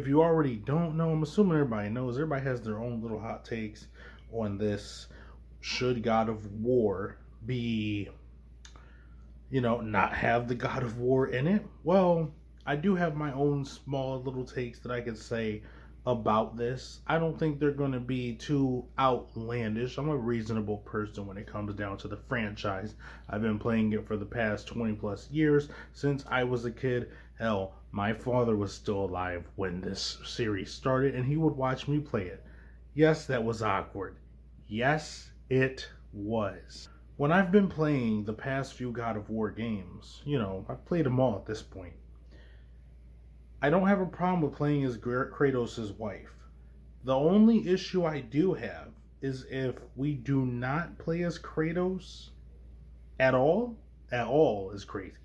If you already don't know, I'm assuming everybody knows. Everybody has their own little hot takes on this. Should God of War be, not have the God of War in it? Well, I do have my own small little takes that I could say about this. I don't think they're going to be too outlandish. I'm a reasonable person when it comes down to the franchise. I've been playing it for the past 20 plus years since I was a kid. Hell, my father was still alive when this series started and he would watch me play it. Yes, that was awkward. Yes, it was. When I've been playing the past few God of War games, I've played them all at this point. I don't have a problem with playing as Kratos' wife. The only issue I do have is if we do not play as Kratos at all is crazy.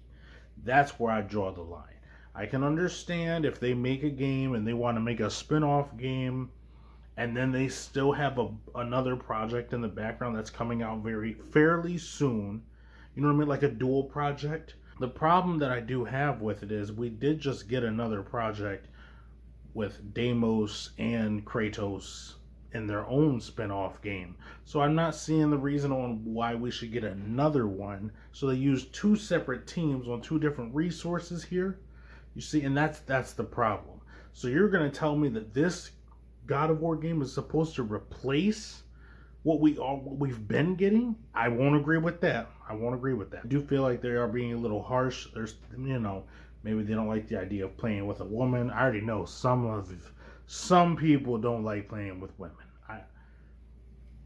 That's where I draw the line. I can understand if they make a game and they want to make a spin-off game and then they still have another project in the background that's coming out fairly soon. You know what I mean? Like a dual project. The problem that I do have with it is we did just get another project with Deimos and Kratos in their own spin-off game. So I'm not seeing the reason on why we should get another one. So they use two separate teams on two different resources here. You see, and that's the problem. So you're going to tell me that this God of War game is supposed to replace what we've been getting? I won't agree with that. I do feel like they are being a little harsh. There's, maybe they don't like the idea of playing with a woman. I already know some people don't like playing with women.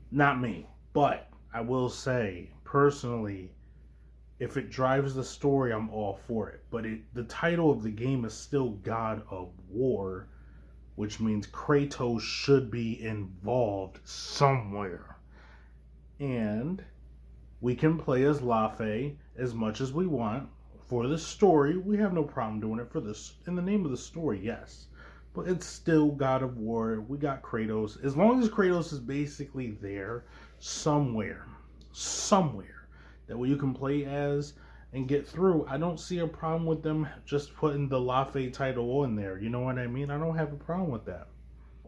Not me, but I will say personally, if it drives the story, I'm all for it. But the title of the game is still God of War, which means Kratos should be involved somewhere. And we can play as Lafe as much as we want. For the story, we have no problem doing it for this. In the name of the story, yes. But it's still God of War. We got Kratos. As long as Kratos is basically there somewhere, that way you can play as and get through, I don't see a problem with them just putting the Lafe title in there. You know what I mean? I don't have a problem with that.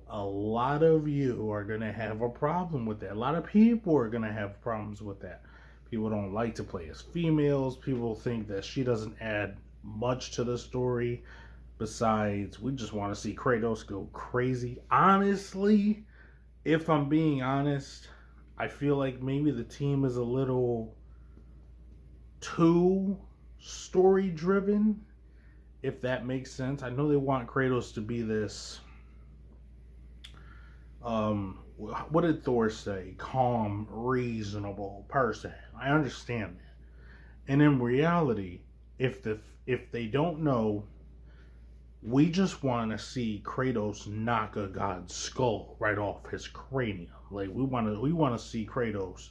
A lot of you are going to have a problem with that. A lot of people are going to have problems with that. People don't like to play as females. People think that she doesn't add much to the story. Besides, we just want to see Kratos go crazy. Honestly, if I'm being honest, I feel like maybe the team is a little too story driven, if that makes sense. I know they want Kratos to be this what did Thor say? Calm, reasonable person. I understand that. And in reality, if they don't know, we just want to see Kratos knock a god's skull right off his cranium. Like we want to see Kratos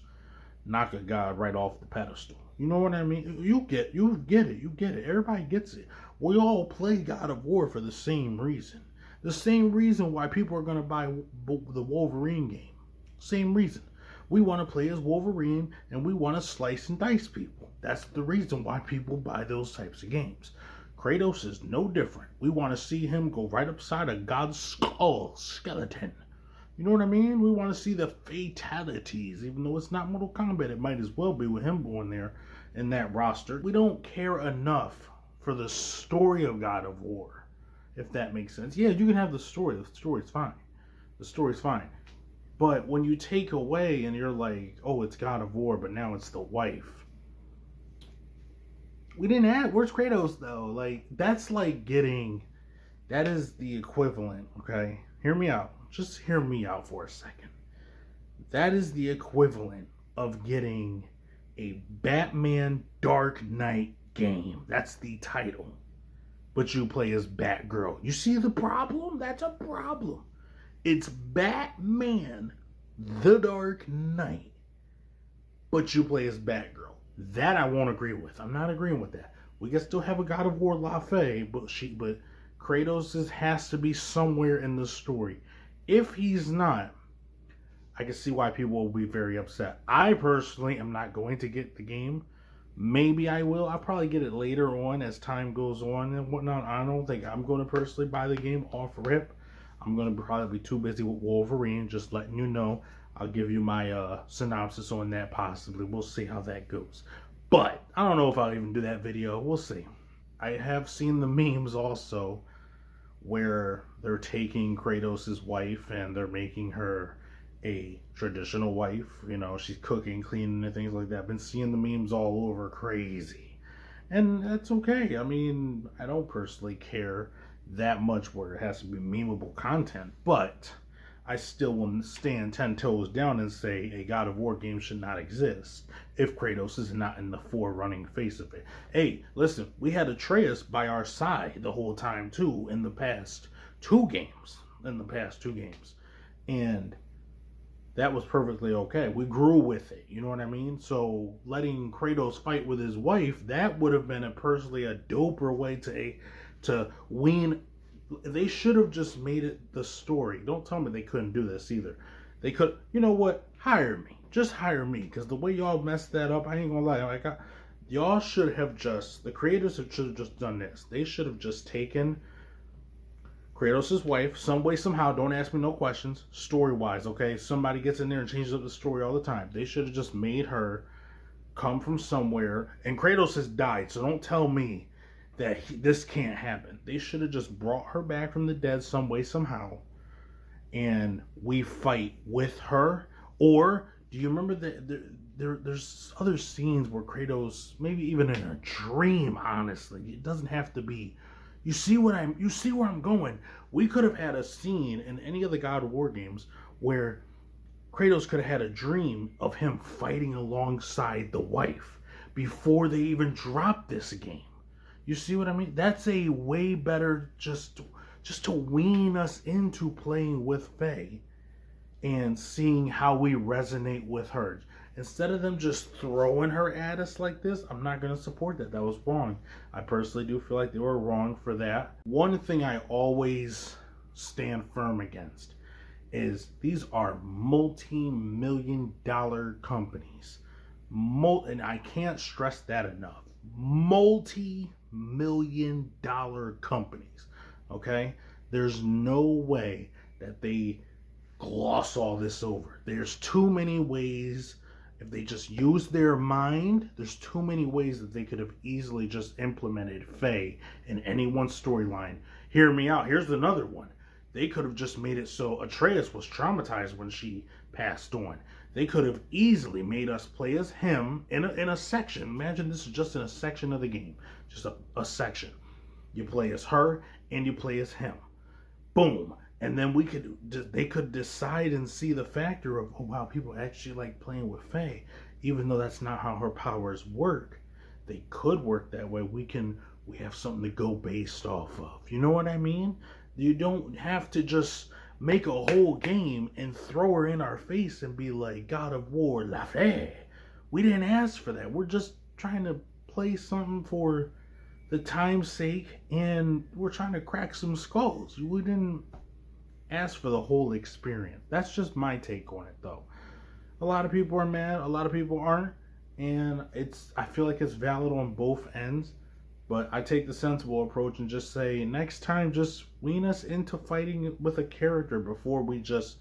knock a god right off the pedestal. You know what I mean? You get it. Everybody gets it. We all play God of War for the same reason. The same reason why people are going to buy the Wolverine game. Same reason. We want to play as Wolverine and we want to slice and dice people. That's the reason why people buy those types of games. Kratos is no different. We want to see him go right upside a god's skeleton. You know what I mean? We want to see the fatalities. Even though it's not Mortal Kombat, it might as well be with him going there in that roster. We don't care enough for the story of God of War. If that makes sense. Yeah, you can have the story. The story's fine. But when you take away and you're like, oh, it's God of War, but now it's the wife. We didn't add, where's Kratos though? Like, that's like that is the equivalent, okay? Hear me out. Just hear me out for a second. That is the equivalent of getting a Batman Dark Knight game. That's the title. But you play as Batgirl. You see the problem? That's a problem. It's Batman, the Dark Knight, but you play as Batgirl. That I won't agree with. I'm not agreeing with that. We can still have a God of War Lafe, but Kratos has to be somewhere in the story. If he's not, I can see why people will be very upset. I personally am not going to get the game Maybe I will. I'll probably get it later on as time goes on and whatnot. I don't think I'm going to personally buy the game off rip. I'm going to probably be too busy with Wolverine, just letting you know. I'll give you my synopsis on that possibly. We'll see how that goes. But I don't know if I'll even do that video. We'll see. I have seen the memes also where they're taking Kratos' wife and they're making her a traditional wife. You know, she's cooking, cleaning, and things like that. Been seeing the memes all over, crazy. And that's okay. I mean, I don't personally care that much where it has to be memeable content, but I still will stand 10 toes down and say a God of War game should not exist if Kratos is not in the forerunning face of it. Hey, listen, we had Atreus by our side the whole time too in the past two games. And that was perfectly okay. We grew with it, you know what I mean? So letting Kratos fight with his wife, that would have been personally a doper way to wean. They should have just made it the story. Don't tell me they couldn't do this either. They could, you know what? Hire me. Just hire me. Because the way y'all messed that up, I ain't gonna lie. Y'all should have the creators should have just done this. They should have just taken Kratos' wife, some way, somehow, don't ask me no questions, story-wise, okay? Somebody gets in there and changes up the story all the time. They should have just made her come from somewhere, and Kratos has died, so don't tell me that this can't happen. They should have just brought her back from the dead some way, somehow, and we fight with her. Or do you remember that there's other scenes where Kratos, maybe even in a dream, honestly, it doesn't have to be. You see where I'm going. We could have had a scene in any of the God of War games where Kratos could have had a dream of him fighting alongside the wife before they even dropped this game. You see what I mean? That's a way better just to wean us into playing with Faye and seeing how we resonate with her. Instead of them just throwing her at us like this, I'm not going to support that. That was wrong. I personally do feel like they were wrong for that. One thing I always stand firm against is these are multi-million-dollar companies. And I can't stress that enough. Multi-million-dollar companies. Okay? There's no way that they gloss all this over. There's too many ways. If they just use their mind, there's too many ways that they could have easily just implemented Faye in any one storyline. Hear me out. Here's another one. They could have just made it so Atreus was traumatized when she passed on. They could have easily made us play as him in a section. Imagine this is just in a section of the game. Just a section. You play as her and you play as him. Boom. And then they could decide and see the factor of, oh wow, people actually like playing with Faye, even though that's not how her powers work. They could work that way. We have something to go based off of. You know what I mean? You don't have to just make a whole game and throw her in our face and be like, God of War, La Faye. We didn't ask for that. We're just trying to play something for the time's sake, and we're trying to crack some skulls. We didn't ask for the whole experience. That's just my take on it, though. A lot of people are mad, a lot of people aren't, and I feel like it's valid on both ends. But I take the sensible approach and just say, next time, just wean us into fighting with a character before we just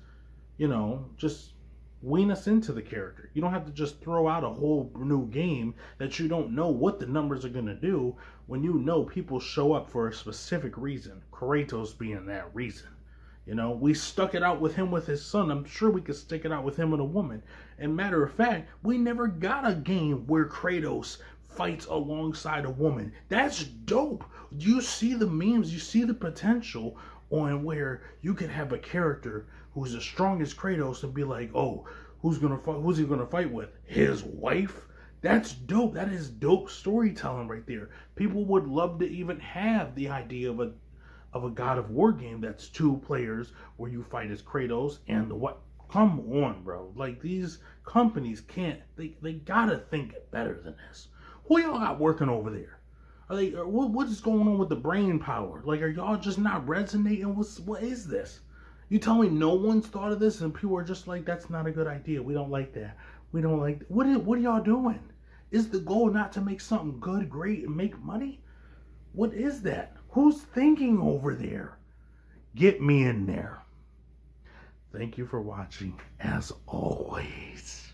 wean us into the character. You don't have to just throw out a whole new game that you don't know what the numbers are going to do when you know people show up for a specific reason. Kratos being that reason. You know, we stuck it out with him with his son. I'm sure we could stick it out with him and a woman. And matter of fact, we never got a game where Kratos fights alongside a woman. That's dope. You see the memes, you see the potential on where you could have a character who's as strong as Kratos and be like, oh, who's he gonna fight with? His wife? That's dope. That is dope storytelling right there. People would love to even have the idea of a God of War game that's 2 players where you fight as Kratos and the what? Come on, bro. Like, these companies can't, they gotta think better than this. Who y'all got working over there? What is going on with the brain power? Like, are y'all just not resonating? What is this? You tell me no one's thought of this and people are just like, that's not a good idea. We don't like that. We don't like that. What are y'all doing? Is the goal not to make something good, great, and make money? What is that? Who's thinking over there? Get me in there. Thank you for watching, as always.